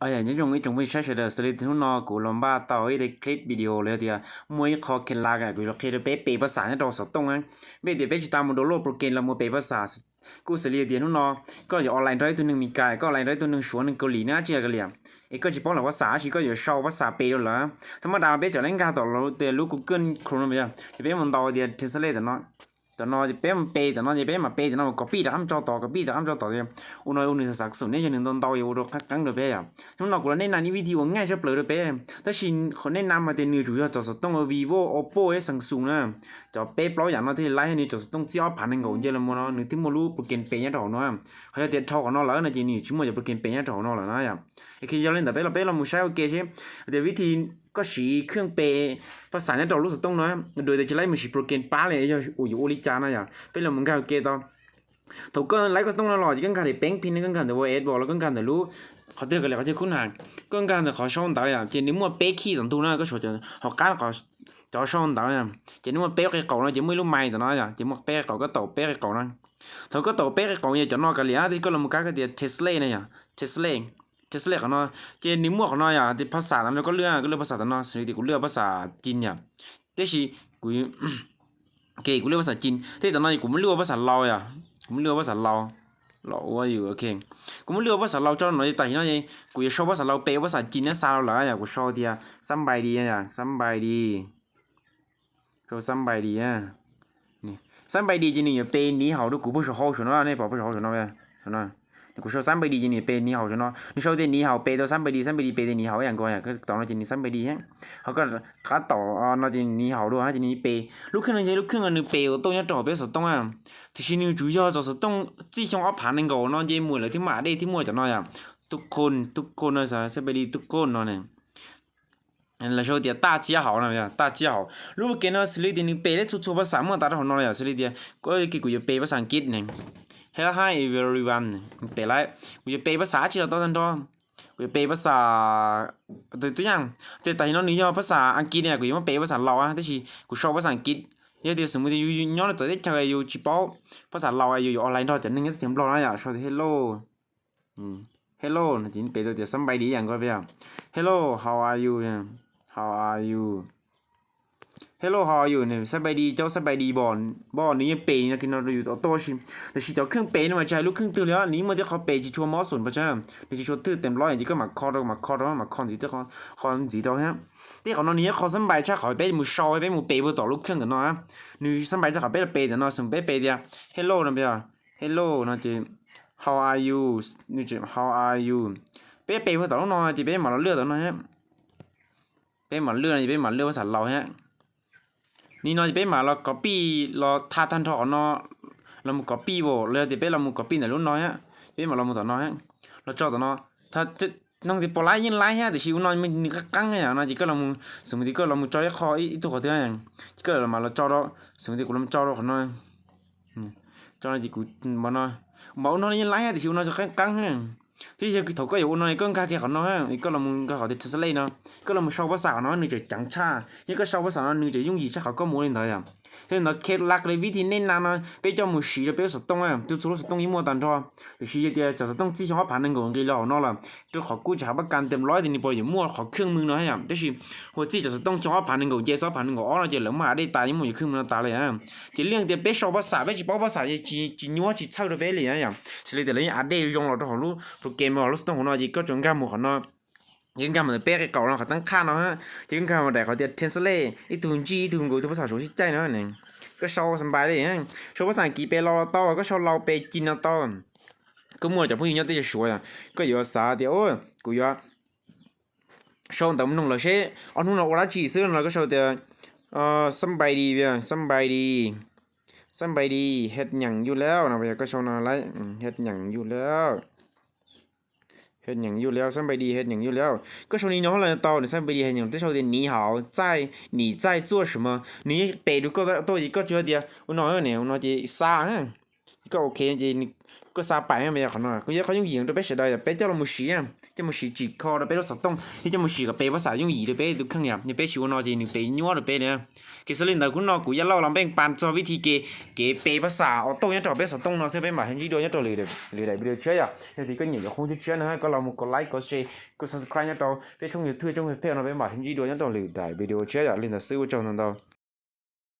những trong cái sách đó xử lý thứ nó của lồng ba tàu ấy để clip videoเลยเดียวมวยคอเคนลากอ่ะกูเราเคยไปเปภาษาเนี่ยเราสตงอ่ะไม่เดี๋ยวไปจิตามมันโดนโลกโปรแกรมเรามาเปภาษากูxử lýเดียวนู้นเนาะก็อยู่ออนไลน์ได้ตัวหนึ่งมีกายก็ออนไลน์ได้ตัวหนึ่งชวนหนึ่งเกาหลีน่าเชื่อกันเลยไอ้ก็จะบอกเราภาษาชีก็อยู่ชอบภาษาเปแล้วเหรอธรรมดาเปจะเล่นการต่อเราเดี๋ยวรู้กูเกินครูนั่นไปจ้ะจะเป็นมันต่อเดี๋ยวที่เสลดเนาะแต่นอจะเป็นมันเปแต่นอจะเป็นมาเปแต่นอมัน copy แต่ห้ามจอต่อ copy แต่ห้ามจอต่อเนี่ยอุณหภูมิสักส่วนนี้จะหนึ่งตอนต่ออยู่รถกั้งเดือดไปอ่ะ chúng nó cũng nên là những video ngay cho plei được bé ta xin họ nên làm mà tiền nhiều chủ yếu cho tông ở Vivo Oppo ấy Samsung nè cho bé bảo giảm nó thì lái hay cho tông chỉ phản ứng ngầu như là nó nếu tìm một lúc bực kiện bé nhá đầu nó hay là tiền thâu của nó lỡ là chỉ nhiều chúng mà bực kiện bé nhá đầu nó là nó à khi cho lên tập bé là một sao ok chứ để viết thì có sĩ khương bé phát sản nhá đầu lúc tông nó đôi để chỉ lấy một sĩ bực kiện phá này cho ui dụ lý cha nó à bé là một cái ok tao thủ cơ lấy cái tông nó lò chỉ cần cả để bén pin cần cả để vô bỏ là cần cả để lúc họ tiêu cái này họ chơi khốn hàng con gan thì họ xong tạo à chỉ nếu mà bé khi thằng tu nó có số chuyện họ cá họ cho xong tạo nè chỉ nếu mà bé cái cầu nó chỉ mới lúc mày thì nó à chỉ một bé cầu cái tổ bé cái cầu nó thôi có tổ bé cái cầu như cho nó cái lẽ thì có là một cái gì Tesla này à Tesla Tesla của nó chỉ nếu mà của nó à thì ภาษา nó có lừa cái lừa ภาษา nó xử lý thì cũng lừa ภาษา จีนnhỉ thế thì cũng ok cũng lừa ภาษา จีนthế tao nói cũng lừa ภาษา Lao à cũng lừa ภาษา Lao lỗอยู่โอเคกูไม่เลือกภาษาเราเจ้าหน่อยแต่ที่นั่นเองกูจะชอบภาษาเราเป๊ะภาษาจีนเนี่ยซาเราเหรออยากกูชอบเดียสบายดีอ่ะสบายดีชอบสบายดีอ่ะนี่สบายดีจริงๆเป๊ะนี่好都กู不是好选了那宝不是好选了呗选了กูชอบสบายดีจริงๆเป๊ะนี่好选了你ชอบเดียนี่好เป๊ะตัวสบายดีสบายดีเป๊ะนี่好อย่างกูอ่ะก็ตอนนั้นจริงๆสบายดีฮะเขาก็คัดต่อnóจริงนี่好ด้วยฮะจริงๆเป๊ะลูกครึ่งอะไรลูกครึ่งอันนึงเป๊ะตัวเนี้ยต่อเป๊ะสุดต้องอ่ะ thì xin yêu chủ yếu cho tông chỉ trong áp phản nên gấu nó dễ mùi là thứ mà đây thứ mùi cho nó à túc côn nó sẽ bị đi túc côn nó này là số tiền ta chia hảo này ta chia hảo lúc cái nó xử lý tiền bể đấy chút bắt sáng mà ta đã hỏi nó là xử lý tiền có cái của bể bắt sáng kít này hello hi everyone bể lại của bể bắt sáng chỉ là to hơn thôi của bể bắt sáng từ từ nhang từ tại nó lý do bắt sáng anh kít này của nó bể bắt sáng lò á thế thì của sau bắt sáng kít giờ thì sớm thì nhớ là tới chơi yêu chỉ bảoภาษาเราอยู่ออนไลน์thôi chẳng nên cái tiếng lo nó à sau thì hello hello là chỉ bây giờ thì sắm bay điอย่างก็ไปอ่ะ hello how are you how are you hello how are you เนี่ยสบายดีเจ้าสบายดีบ่อนนี้เปย์นะคือเราอยู่ต่อโต้ชิมแต่ชีเจ้าเครื่องเปย์นี่มาใช้ลูกครึ่งตื่นแล้วนี้มันจะเขาเปย์จีชัวมอส่วนประจ้าในจีชัวตื่นเต็มร้อยอย่างนี้ก็มาคอเรามาคอเรามาคอนจีเจ้าคอนจีเจ้าฮะที่เขาตอนนี้เขาสบายใช่เขาเปย์มือชอยเปย์มือเปย์มือต่อลูกครึ่งกันเนาะนี่สบายใช่เขาเปย์เปย์แต่เนาะสมเปย์เปย์เดียว hello นะเปย์ hello นะจี how are you นี่จี how are you เปย์เปย์มือต่อลูกน้อยจีเปย์หมาเราเลือดต่อเนาะฮะเปย์หมาเลือดจีเปย์หมาเลือดภาษาเราฮะนี่น้อยเป้มาเรา copy เราท่าทันถอนเนาะเรามุ copy บ่เลยจะเป้เรามุ copy แต่รุ่นน้อยฮะเป้มาเรามุต่อน้อยฮะเราจอต่อเนาะถ้าจะน้องที่ปลายยินไล่ฮะแต่ชิวน้อยมันนี่ก็กังไงอ่ะนะจีก็เรามุสมมติก็เรามุจอได้คออีตัวขอเท่านั้นก็เรามาเราจอเราสมมติกูเราจอเราขอน้อยจอเราจีกูบ่น้อยบ่น้อยยินไล่ฮะแต่ชิวน้อยจะกังฮะที่จะถกก็อยู่น้อยก็ค่าแค่ขอน้อยฮะก็เรามุก็ขอที่ทัศน์เลยเนาะก็เรามุชอบภาษาเนาะนึกจะจังชานี่ก็ชอบภาษาเนาะนึกจะยุ่งยี่ชาเขาก็มัวเล่นเถอะอ่ะ thế nó kết lạc lấy vị thì nên là nó bây giờ một xí là bây giờ tông à tôi số tông ý mua tàn cho thì xí thì cho tông chỉ cho họ phản ứng của cái lò nó là tôi họ估chả bắt can tìm lối thì đi bây giờ mua họ khương mưng nó hay à thế thì họ chỉ cho tông cho họ phản ứng của dễ số phản ứng của nó chỉ là mà đây tại những một khương mưng nó tại lại à chỉ liên thì bây giờ bắt xả bây giờ bắt xả chỉ nhúa chỉ sau được về liền à xử lý thì lấy à đây dùng là họ lúc rồi game mà lúc tông của nó chỉ có chọn gam một của nó những cái mà bé cái cầu nó phải tăng khá nó ha những cái mà để họ tiệt Tesla ít tuần chi tuần của tôi phải số chết nó nàyก็โชว์สบายเลยฮะโชว์ภาษาอังกฤษไปรอต่อก็โชว์เราไปจีนต่อก็มัวจะพูดอย่างนี้จะช่วยอ่ะก็อยู่สาเดียวกูอยู่โชว์แต่มันนุ่งเราใช้เอานุ่งเราเวลาจีซื้อเราก็โชว์แต่สบายดีเว้ยสบายดีสบายดีเฮ็ดหยังอยู่แล้วนะเว้ยก็โชว์อะไรเฮ็ดหยังอยู่แล้วเฮ็ดหยังอยู่แล้วสบายดีเฮ็ดหยังอยู่แล้วก็ช่วงนี้น้องเราต่อเนี่ยสบายดีเฮ็ดหยังที่ช่วงนี้你好你在做什么你背ดูก็ตัวอีกก็เจอเดียวน้อยเนี่ยน้อยจะซ่าฮะก็โอเคจริง ก็ซาไปไม่อยากขนาดกูอยากเขายุ่งยิงตัวเป๊ะเฉยเลยเป๊ะเจ้าเรามุชีอ่ะเจ้ามุชีจีคอเราเป๊ะเราสต้องที่เจ้ามุชีกับเป๊ะภาษายุ่งยีเลยเป๊ะดูข้างเนี่ยนี่เป๊ะชิวนอจีนี่เป๊ะยัวเลยเป๊ะเนี่ยกิสลินแต่คุณนอกูอยากเล่าลำเป้งปันจอวิธีเก๋เป๊ะภาษาเอาต้องยัดต่อเป๊ะสต้องนอเสียเป๊ะหมายถึงยี่โดยัดต่อเลยได้วิดีโอเชื่ออ่ะเดี๋ยวที่ก็เหนียวคงจะเชื่อนะฮะก็เรามุกดไลค์กดแชร์กด subscribe ยัดต่อเป๊ะช่องยูทูบช่องเฟซเราเป๊ะหมายถึงยี่โดยัดต่อเลยได้วิดีโอเชื่ออ่ะลินแต่ซื้อว่าจอนันต่อ